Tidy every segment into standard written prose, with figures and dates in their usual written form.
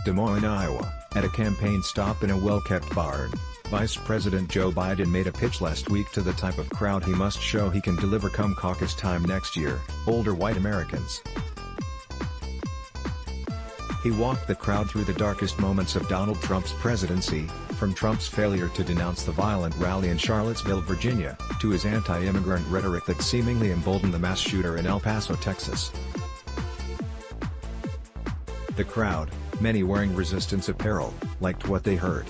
Des Moines, Iowa, at a campaign stop in a well-kept barn, Vice President Joe Biden made a pitch last week to the type of crowd he must show he can deliver come caucus time next year: older white Americans. He walked the crowd through the darkest moments of Donald Trump's presidency, from Trump's failure to denounce the violent rally in Charlottesville, Virginia, to his anti-immigrant rhetoric that seemingly emboldened the mass shooter in El Paso, Texas. The crowd, many wearing resistance apparel, liked what they heard.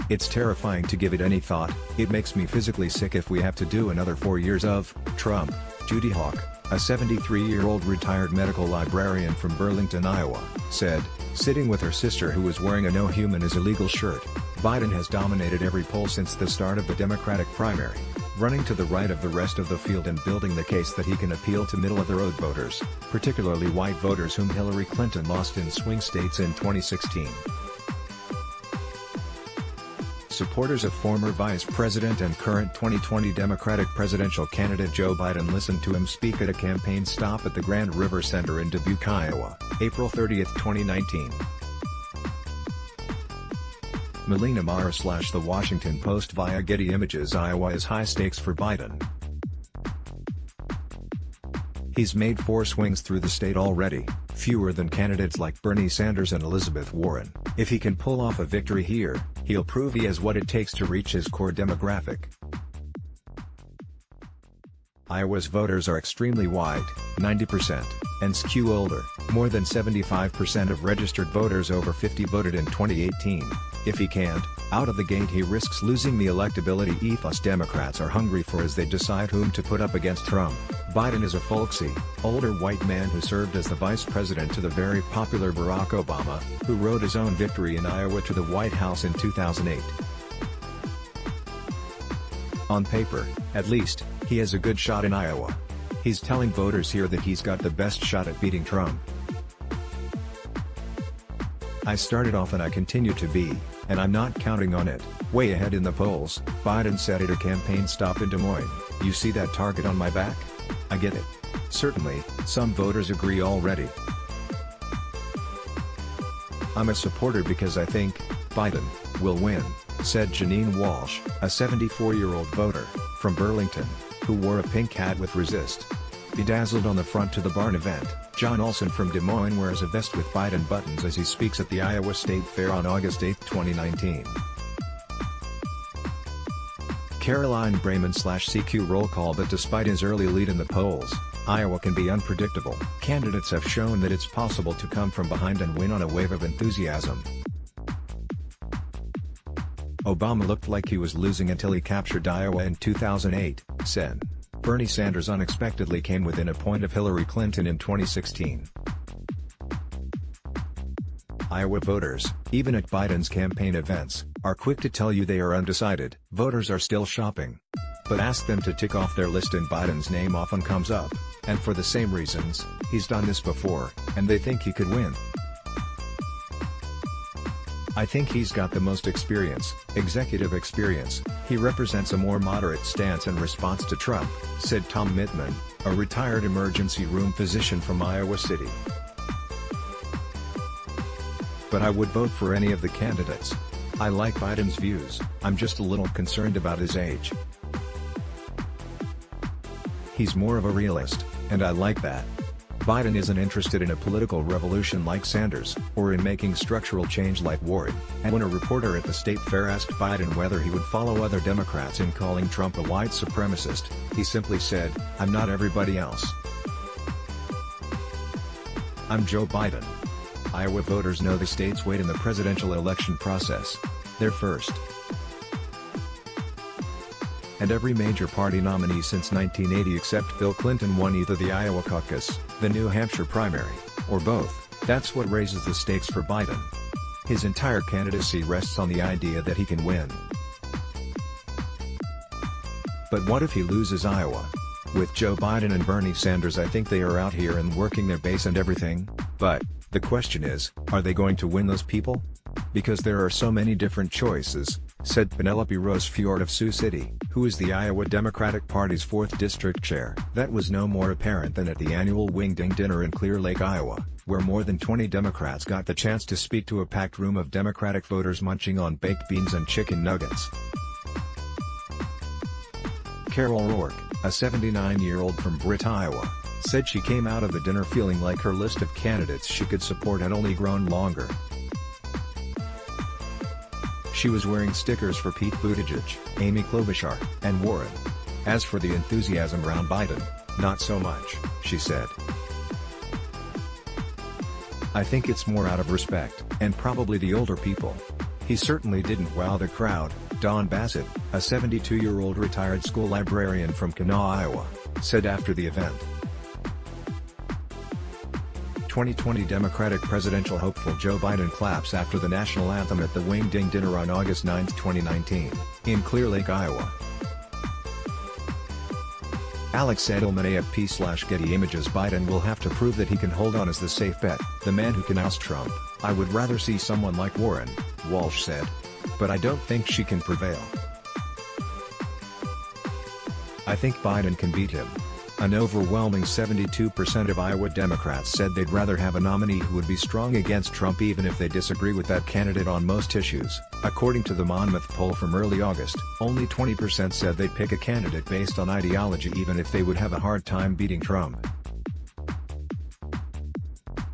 "It's terrifying to give it any thought. It makes me physically sick if we have to do another 4 years of Trump," Judy Hawk, a 73-year-old retired medical librarian from Burlington, Iowa, said, sitting with her sister who was wearing a "No Human is Illegal" shirt. Biden has dominated every poll since the start of the Democratic primary, running to the right of the rest of the field and building the case that he can appeal to middle-of-the-road voters, particularly white voters whom Hillary Clinton lost in swing states in 2016. Supporters of former Vice President and current 2020 Democratic presidential candidate Joe Biden listened to him speak at a campaign stop at the Grand River Center in Dubuque, Iowa, April 30, 2019. Melina Mara/The Washington Post via Getty Images. Iowa is high stakes for Biden. He's made 4 swings through the state already, fewer than candidates like Bernie Sanders and Elizabeth Warren. If he can pull off a victory here, he'll prove he has what it takes to reach his core demographic. Iowa's voters are extremely white, 90%, and skew older. More than 75% of registered voters over 50 voted in 2018. If he can't, out of the gate he risks losing the electability ethos Democrats are hungry for as they decide whom to put up against Trump. Biden is a folksy, older white man who served as the vice president to the very popular Barack Obama, who rode his own victory in Iowa to the White House in 2008. On paper, at least, he has a good shot in Iowa. He's telling voters here that he's got the best shot at beating Trump. "I started off and I continue to be, and I'm not counting on it, way ahead in the polls," Biden said at a campaign stop in Des Moines. "You see that target on my back? I get it. Certainly, some voters agree already. I'm a supporter because I think Biden will win," said Janine Walsh, a 74-year-old voter from Burlington, who wore a pink hat with "Resist" bedazzled on the front to the barn event. John Olson from Des Moines wears a vest with Biden buttons as he speaks at the Iowa State Fair on August 8, 2019. Caroline Brayman/CQ roll call. But despite his early lead in the polls, Iowa can be unpredictable. Candidates have shown that it's possible to come from behind and win on a wave of enthusiasm. Obama looked like he was losing until he captured Iowa in 2008, said. Bernie Sanders unexpectedly came within a point of Hillary Clinton in 2016. Iowa voters, even at Biden's campaign events, are quick to tell you they are undecided. Voters are still shopping. But ask them to tick off their list and Biden's name often comes up, and for the same reasons. He's done this before, and they think he could win. "I think he's got the most experience, executive experience. He represents a more moderate stance in response to Trump," said Tom Mittman, a retired emergency room physician from Iowa City. "But I would vote for any of the candidates. I like Biden's views, I'm just a little concerned about his age. He's more of a realist, and I like that. Biden isn't interested in a political revolution like Sanders, or in making structural change like Warren." And when a reporter at the state fair asked Biden whether he would follow other Democrats in calling Trump a white supremacist, he simply said, "I'm not everybody else. I'm Joe Biden." Iowa voters know the state's weight in the presidential election process. They're first. And every major party nominee since 1980 except Bill Clinton won either the Iowa caucus, the New Hampshire primary, or both. That's what raises the stakes for Biden. His entire candidacy rests on the idea that he can win. But what if he loses Iowa? With Joe Biden and Bernie Sanders, I think they are out here and working their base and everything, but the question is, are they going to win those people? Because there are so many different choices, said Penelope Rose Fjord of Sioux City, who is the Iowa Democratic Party's 4th District Chair. That was no more apparent than at the annual Wing Ding dinner in Clear Lake, Iowa, where more than 20 Democrats got the chance to speak to a packed room of Democratic voters munching on baked beans and chicken nuggets. Carol Rourke, a 79-year-old from Britt, Iowa, said she came out of the dinner feeling like her list of candidates she could support had only grown longer. She was wearing stickers for Pete Buttigieg, Amy Klobuchar, and Warren. As for the enthusiasm around Biden, not so much, she said. I think it's more out of respect, and probably the older people. He certainly didn't wow the crowd, Don Bassett, a 72-year-old retired school librarian from Kanawha, Iowa, said after the event. 2020 Democratic presidential hopeful Joe Biden claps after the national anthem at the Wing Ding dinner on August 9, 2019, in Clear Lake, Iowa. Alex Edelman AFP/Getty Images Biden will have to prove that he can hold on as the safe bet, the man who can oust Trump. I would rather see someone like Warren, Walsh said. But I don't think she can prevail. I think Biden can beat him. An overwhelming 72% of Iowa Democrats said they'd rather have a nominee who would be strong against Trump even if they disagree with that candidate on most issues. According to the Monmouth poll from early August, only 20% said they'd pick a candidate based on ideology even if they would have a hard time beating Trump.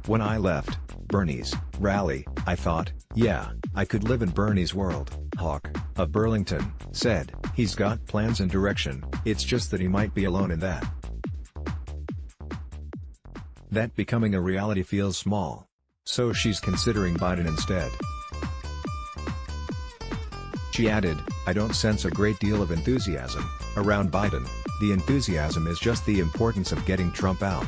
When I left Bernie's rally, I thought, yeah, I could live in Bernie's world, Hawk, of Burlington, said. He's got plans and direction, it's just that he might be alone in that. That becoming a reality feels small. So she's considering Biden instead. She added, I don't sense a great deal of enthusiasm around Biden. The enthusiasm is just the importance of getting Trump out.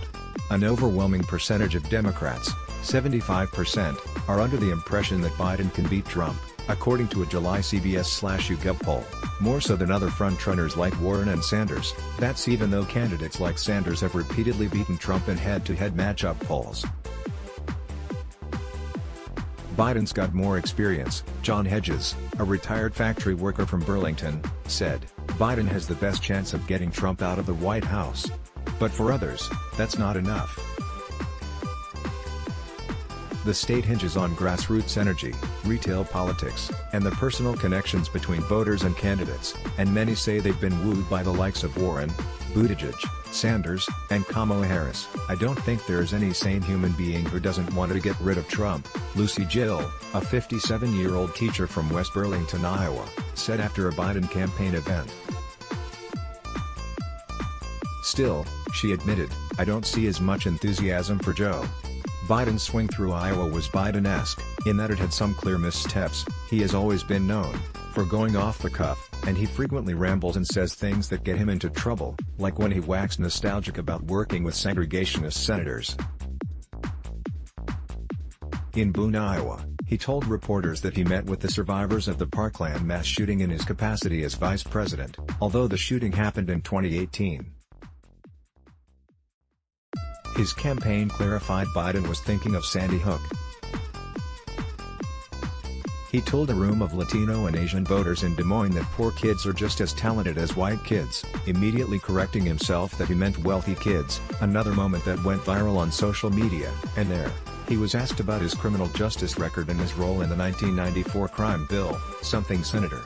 An overwhelming percentage of Democrats, 75%, are under the impression that Biden can beat Trump, according to a July CBS/YouGov poll, more so than other frontrunners like Warren and Sanders. That's even though candidates like Sanders have repeatedly beaten Trump in head-to-head matchup polls. Biden's got more experience, John Hedges, a retired factory worker from Burlington, said. Biden has the best chance of getting Trump out of the White House. But for others, that's not enough. The state hinges on grassroots energy, retail politics, and the personal connections between voters and candidates, and many say they've been wooed by the likes of Warren, Buttigieg, Sanders, and Kamala Harris. I don't think there is any sane human being who doesn't want to get rid of Trump, Lucy Gill, a 57-year-old teacher from West Burlington, Iowa, said after a Biden campaign event. Still, she admitted, I don't see as much enthusiasm for Joe. Biden's swing through Iowa was Biden-esque, in that it had some clear missteps. He has always been known for going off the cuff, and he frequently rambles and says things that get him into trouble, like when he waxed nostalgic about working with segregationist senators. In Boone, Iowa, he told reporters that he met with the survivors of the Parkland mass shooting in his capacity as vice president, although the shooting happened in 2018. His campaign clarified Biden was thinking of Sandy Hook. He told a room of Latino and Asian voters in Des Moines that poor kids are just as talented as white kids, immediately correcting himself that he meant wealthy kids, another moment that went viral on social media. And there, he was asked about his criminal justice record and his role in the 1994 crime bill, something Senator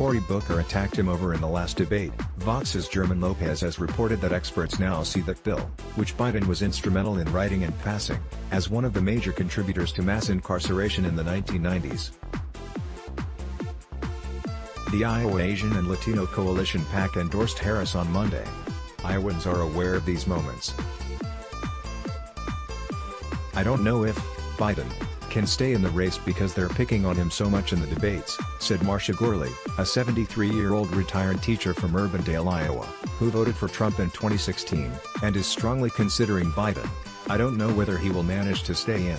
Cory Booker attacked him over in the last debate. Vox's German Lopez has reported that experts now see that bill, which Biden was instrumental in writing and passing, as one of the major contributors to mass incarceration in the 1990s. The Iowa Asian and Latino Coalition PAC endorsed Harris on Monday. Iowans are aware of these moments. I don't know if Biden can stay in the race because they're picking on him so much in the debates, said Marcia Gorley, a 73-year-old retired teacher from Urbandale, Iowa, who voted for Trump in 2016, and is strongly considering Biden. I don't know whether he will manage to stay in.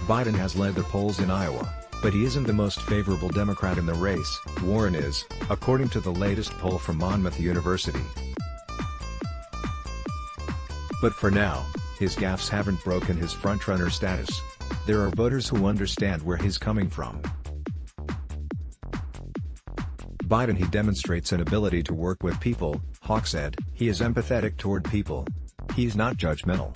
Biden has led the polls in Iowa, but he isn't the most favorable Democrat in the race. Warren is, according to the latest poll from Monmouth University. But for now, his gaffes haven't broken his frontrunner status. There are voters who understand where he's coming from. Biden. He demonstrates an ability to work with people, Hawk said. He is empathetic toward people. He's not judgmental.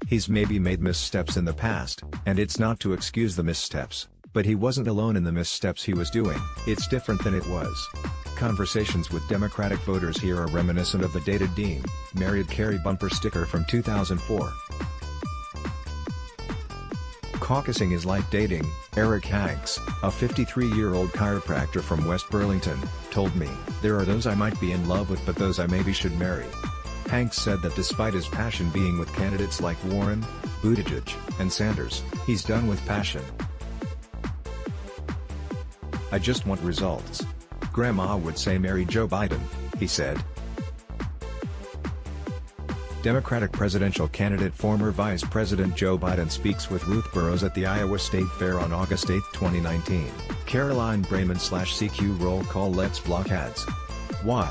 He's maybe made missteps in the past, and it's not to excuse the missteps, but he wasn't alone in the missteps he was doing. It's different than it was. Conversations with Democratic voters here are reminiscent of the dated Dean, married Carrie bumper sticker from 2004. Caucusing is like dating, Eric Hanks, a 53-year-old chiropractor from West Burlington, told me. There are those I might be in love with, but those I maybe should marry. Hanks said that despite his passion being with candidates like Warren, Buttigieg, and Sanders, he's done with passion. I just want results. Grandma would say marry Joe Biden, he said. Democratic presidential candidate former Vice President Joe Biden speaks with Ruth Burrows at the Iowa State Fair on August 8, 2019. Caroline Brayman /CQ roll call. Let's block ads. Why?